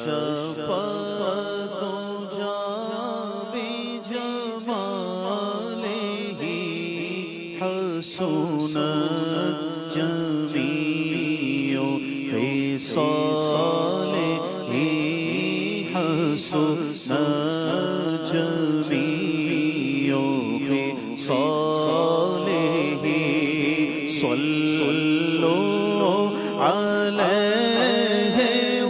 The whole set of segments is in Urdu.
کشفت جا بجمالہ حسنت جمیع خصالہ حسنت جمیع خصالہ صلوا علیہ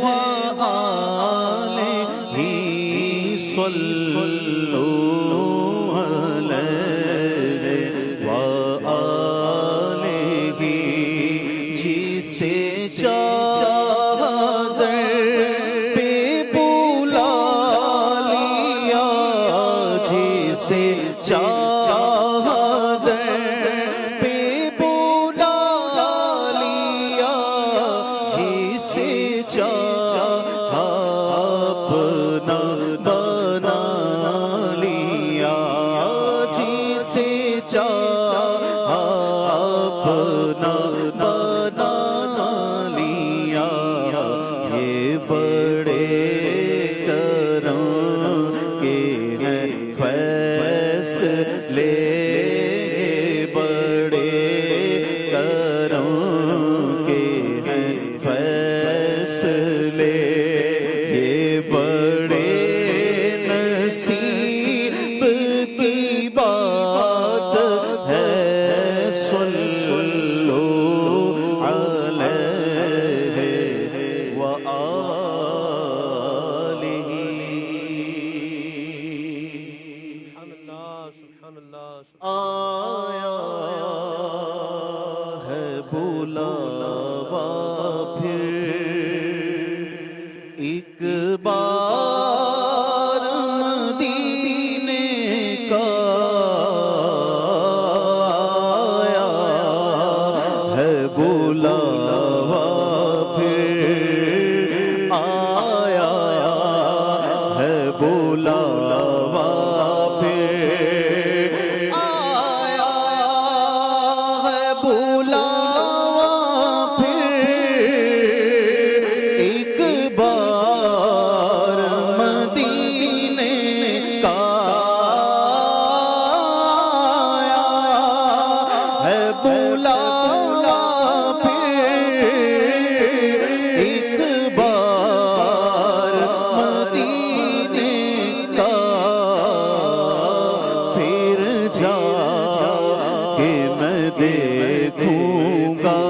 وآلہ صلوا علیہ وآلہ جسے چادر پہ بلا لیا جسے چادر پہ بلا لیا جسے اپنا بنا لیا جسے اپنا بنا لیا یہ بڑے کرم کے ہیں فیصلے بڑے کرم کے ہیں فیصلے یہ بڑے نصیب کی بات ہے صلو علیہ وآلہ سبحان اللہ آیا ہے بلاوا پھر ایک بار مدینے کا آیا ہے بلاوا پھر آیا ہے بلاوا پھر آیا ہے بلاوا پھر ایک بار مدینے کا آیا ہے بلاوا پھر ایک بار مدینے کا پھر جا کہ میں دیکھوں گا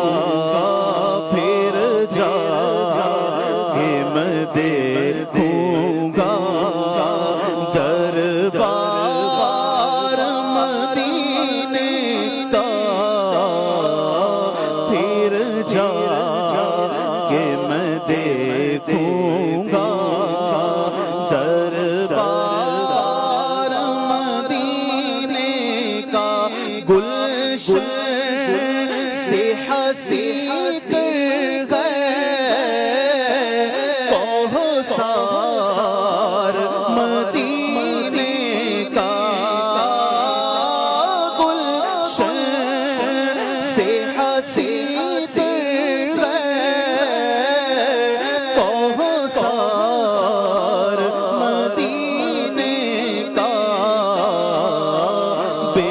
پھر جا کہ میں دیکھوں گا دربار مدینے کا پھر جا کہ میں دیکھوں گا دربار مدینے کا گلشن سے حسین کوثر مدینے کا گلشن سے حسین کوثر مدینے کا بے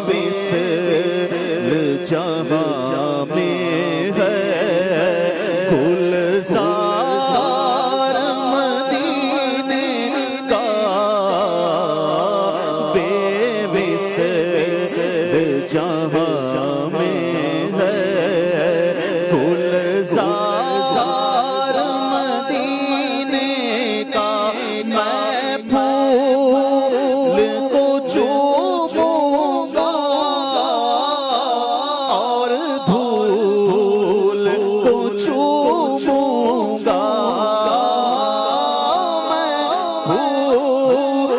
مثل جہاں میں ہے گلزار مدینے کا بے مثل جہاں میں ہے گلزار مدینے کا میں پھول کو چوموں گا اور دھول کو چوموں گا میں پھول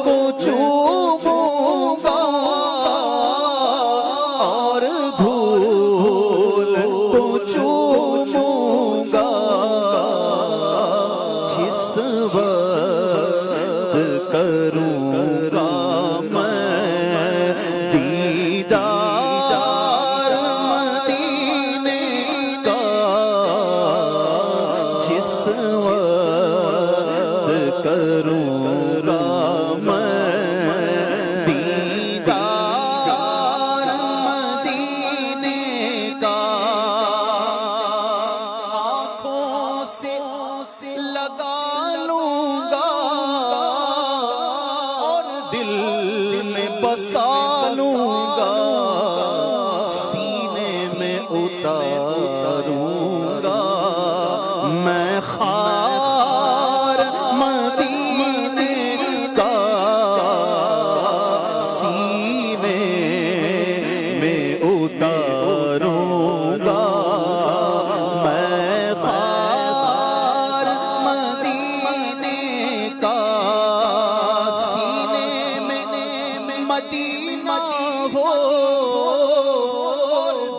کو چوموں گا اور میں بسا لوں گا سینے میں اتاروں گا میں خار مدینے کا سینے میں اتاروں گا میں خار مدینے کا سینے میں مدینہ ہو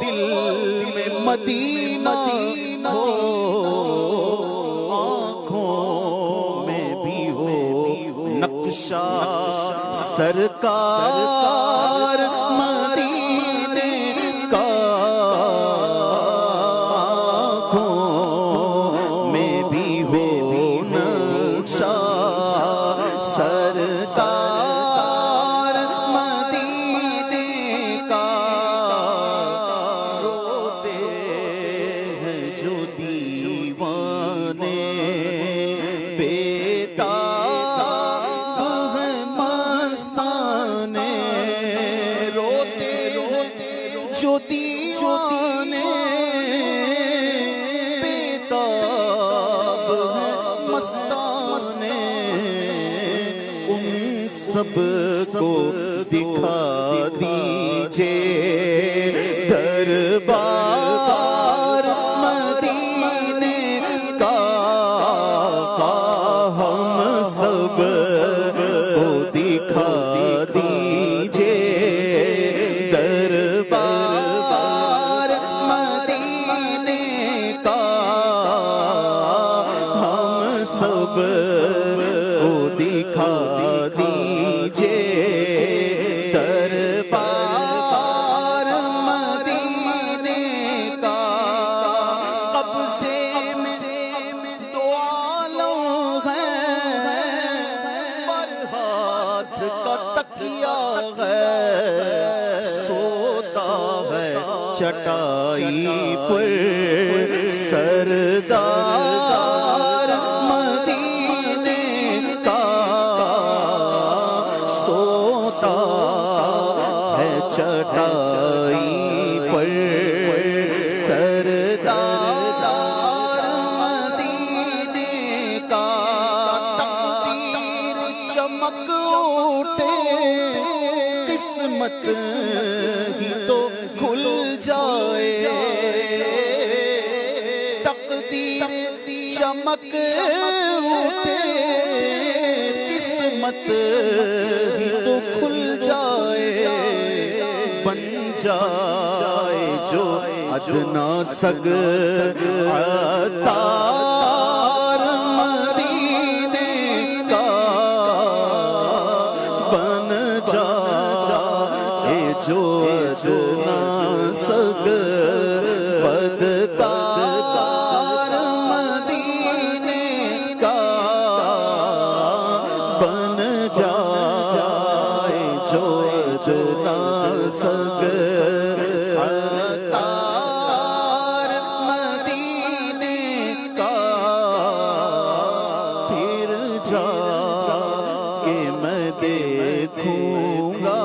دل میں مدینہ ہو آنکھوں میں بھی ہو نقشہ سرکار مدینے کا آنکھوں میں بھی ہو نقشہ سرکار مدینے کا روتے ہیں جو دیوانے بیتاب ہیں مستانے روتے جو دیوانے بیتاب ہیں مستانے ان سب کو دکھا دیجئے دربار مدینے کا ہم سب کو دکھا دیجئے دربار مدینے کا ہم سب کو دکھا دیجئے دربار مدینے کا قبضے میں دو عالم ہے پر ہاتھ کا تکیہ ہے سوتا ہے چٹائی پر سردار مدینے کا سوتا ہے چٹائی پر سردار مدینے کا تقدیر چمک اٹھے قسمت ہی تو کھل جائے تقدیر چمک اٹھے قسمت ہی تو کھل جائے بن جائے جو ادنا سگ عطار مدینے کا بن جائے جو ادنا سگ بدکار مدینے کا بن جائے جو ادنا سگ عطار مدینے کا پھر جا کے میں دیکھوں گا